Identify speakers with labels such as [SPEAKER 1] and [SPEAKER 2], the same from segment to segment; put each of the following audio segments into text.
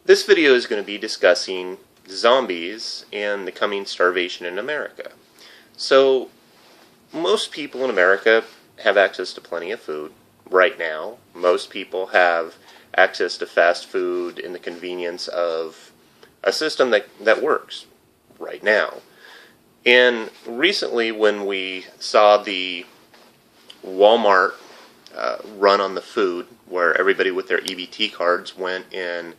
[SPEAKER 1] This video is going to be discussing zombies and the coming starvation in America. So, most people in America have access to plenty of food right now. Most people have access to fast food in the convenience of a system that works right now. And recently, when we saw the Walmart run on the food, where everybody with their EBT cards went and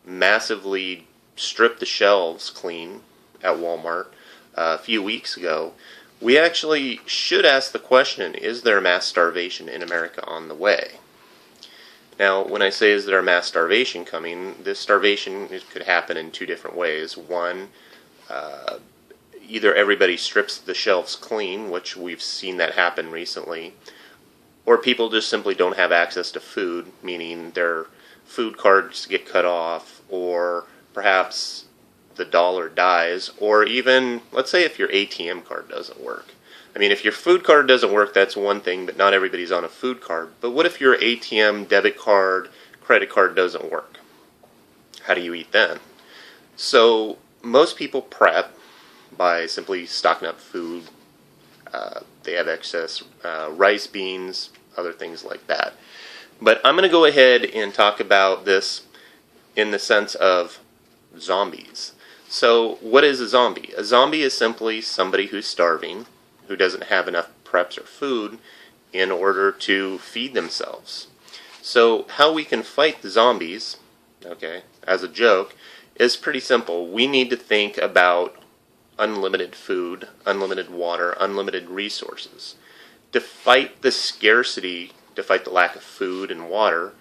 [SPEAKER 1] massively stripped the shelves clean at Walmart a few weeks ago, we actually should ask the question, is there mass starvation in America on the way? Now, when I say is there a mass starvation coming, this starvation could happen in two different ways. One, either everybody strips the shelves clean, which we've seen that happen recently, or people just simply don't have access to food, meaning their food cards get cut off, or perhaps the dollar dies, or even, let's say if your ATM card doesn't work. I mean, if your food card doesn't work, that's one thing, but not everybody's on a food card. But what if your ATM, debit card, credit card doesn't work? How do you eat then? So most people prep by simply stocking up food. They have excess rice, beans, other things like that. But I'm going to go ahead and talk about this in the sense of zombies. So what is a zombie? A zombie is simply somebody who's starving, who doesn't have enough preps or food in order to feed themselves. So how we can fight the zombies, okay, as a joke, is pretty simple. We need to think about unlimited food, unlimited water, unlimited resources. To fight the scarcity, to fight the lack of food and water,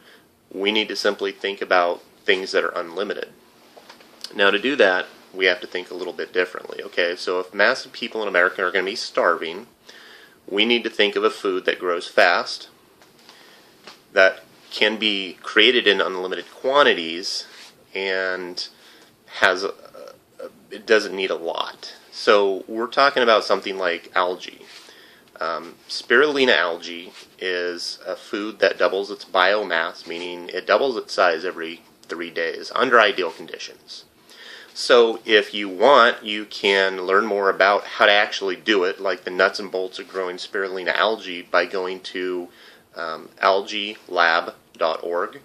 [SPEAKER 1] we need to simply think about things that are unlimited. Now, to do that, we have to think a little bit differently. Okay, so if massive people in America are going to be starving, we need to think of a food that grows fast, that can be created in unlimited quantities, and it doesn't need a lot. So we're talking about something like algae. Spirulina algae is a food that doubles its biomass, meaning it doubles its size every 3 days under ideal conditions. So if you want, you can learn more about how to actually do it, like the nuts and bolts of growing spirulina algae, by going to algaelab.org,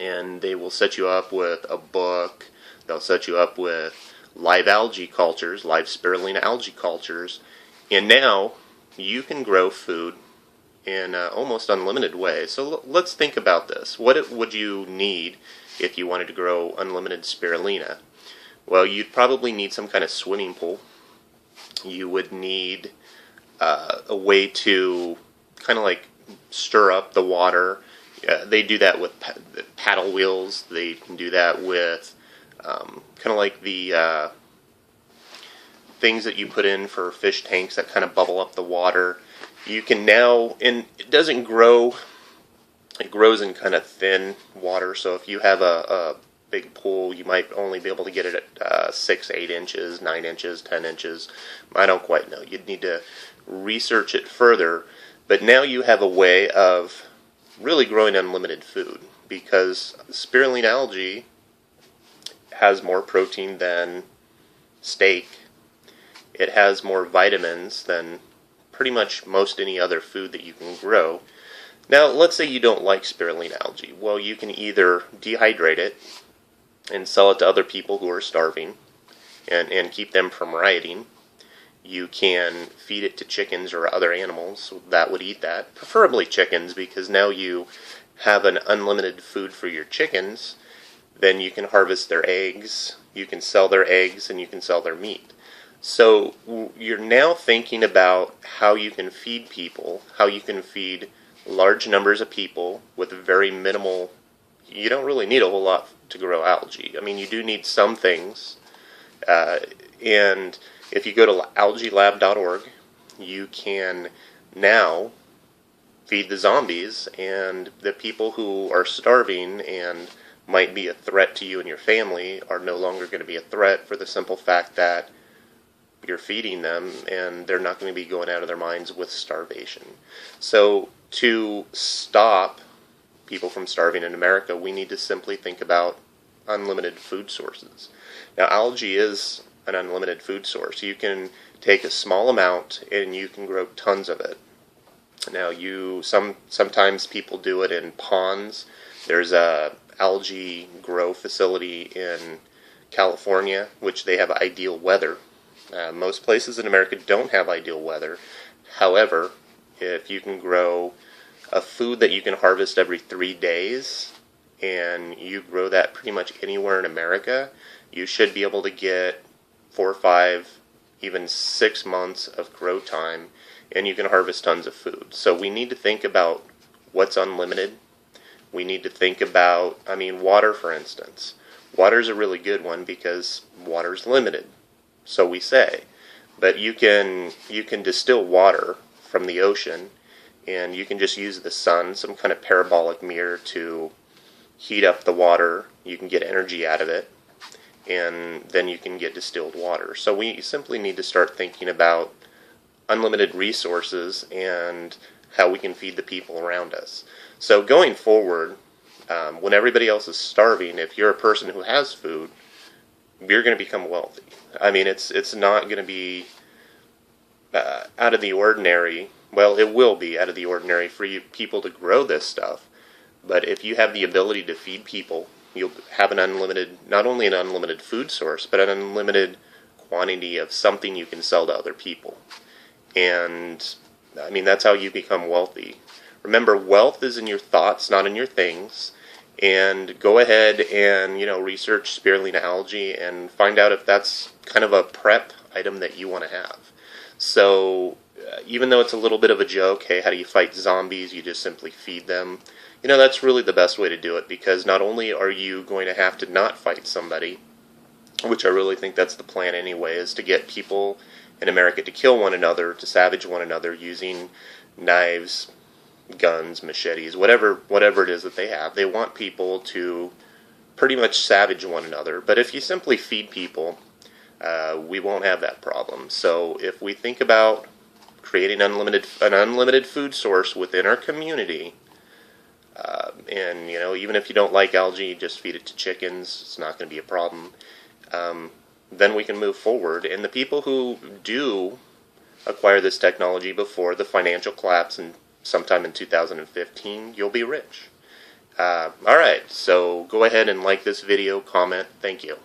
[SPEAKER 1] and they will set you up with a book. They'll set you up with live algae cultures, live spirulina algae cultures, and now you can grow food in an almost unlimited way. So let's think about this. What would you need if you wanted to grow unlimited spirulina? Well, you'd probably need some kind of swimming pool. You would need a way to kind of like stir up the water. They do that with paddle wheels. They can do that with kind of like the things that you put in for fish tanks that kind of bubble up the water. You can now, and it doesn't grow, it grows in kind of thin water, so if you have a big pool, you might only be able to get it at 6, 8 inches, 9 inches, 10 inches. I don't quite know. You'd need to research it further, but now you have a way of really growing unlimited food, because spirulina algae has more protein than steak. It has more vitamins than pretty much most any other food that you can grow. Now, let's say you don't like spirulina algae. Well, you can either dehydrate it and sell it to other people who are starving and keep them from rioting. You can feed it to chickens or other animals that would eat that, preferably chickens, because now you have an unlimited food for your chickens. Then you can harvest their eggs, you can sell their eggs, and you can sell their meat. So you're now thinking about how you can feed people, how you can feed large numbers of people with very minimal. You don't really need a whole lot to grow algae. I mean, you do need some things. And if you go to algaelab.org, you can now feed the zombies, and the people who are starving and might be a threat to you and your family are no longer going to be a threat, for the simple fact that you're feeding them, and they're not going to be going out of their minds with starvation. So to stop people from starving in America, we need to simply think about unlimited food sources. Now, algae is an unlimited food source. You can take a small amount and you can grow tons of it. Now, sometimes people do it in ponds. There's a algae grow facility in California, which they have ideal weather. Most places in America don't have ideal weather. However, if you can grow a food that you can harvest every 3 days, and you grow that pretty much anywhere in America, you should be able to get 4 or 5, even 6 months of grow time, and you can harvest tons of food. So we need to think about what's unlimited. We need to think about, water, for instance. Water's a really good one because water's limited, so we say. But you can distill water from the ocean, and you can just use the sun, some kind of parabolic mirror, to heat up the water. You can get energy out of it, and then you can get distilled water. So we simply need to start thinking about unlimited resources and how we can feed the people around us. So going forward, when everybody else is starving, if you're a person who has food, you're going to become wealthy. It's not going to be out of the ordinary. Well, it will be out of the ordinary for you people to grow this stuff. But if you have the ability to feed people, you'll have not only an unlimited food source, but an unlimited quantity of something you can sell to other people. And that's how you become wealthy. Remember, wealth is in your thoughts, not in your things. And go ahead and, research spirulina algae and find out if that's kind of a prep item that you want to have. So, even though it's a little bit of a joke, hey, how do you fight zombies? You just simply feed them. That's really the best way to do it, because not only are you going to have to not fight somebody, which I really think that's the plan anyway, is to get people in America to kill one another, to savage one another using knives, guns, machetes, whatever it is that they have. They want people to pretty much savage one another. But if you simply feed people, we won't have that problem. So if we think about creating an unlimited food source within our community, and even if you don't like algae, just feed it to chickens. It's not going to be a problem. Then we can move forward. And the people who do acquire this technology before the financial collapse and sometime in 2015, you'll be rich. Alright, so go ahead and like this video, comment. Thank you.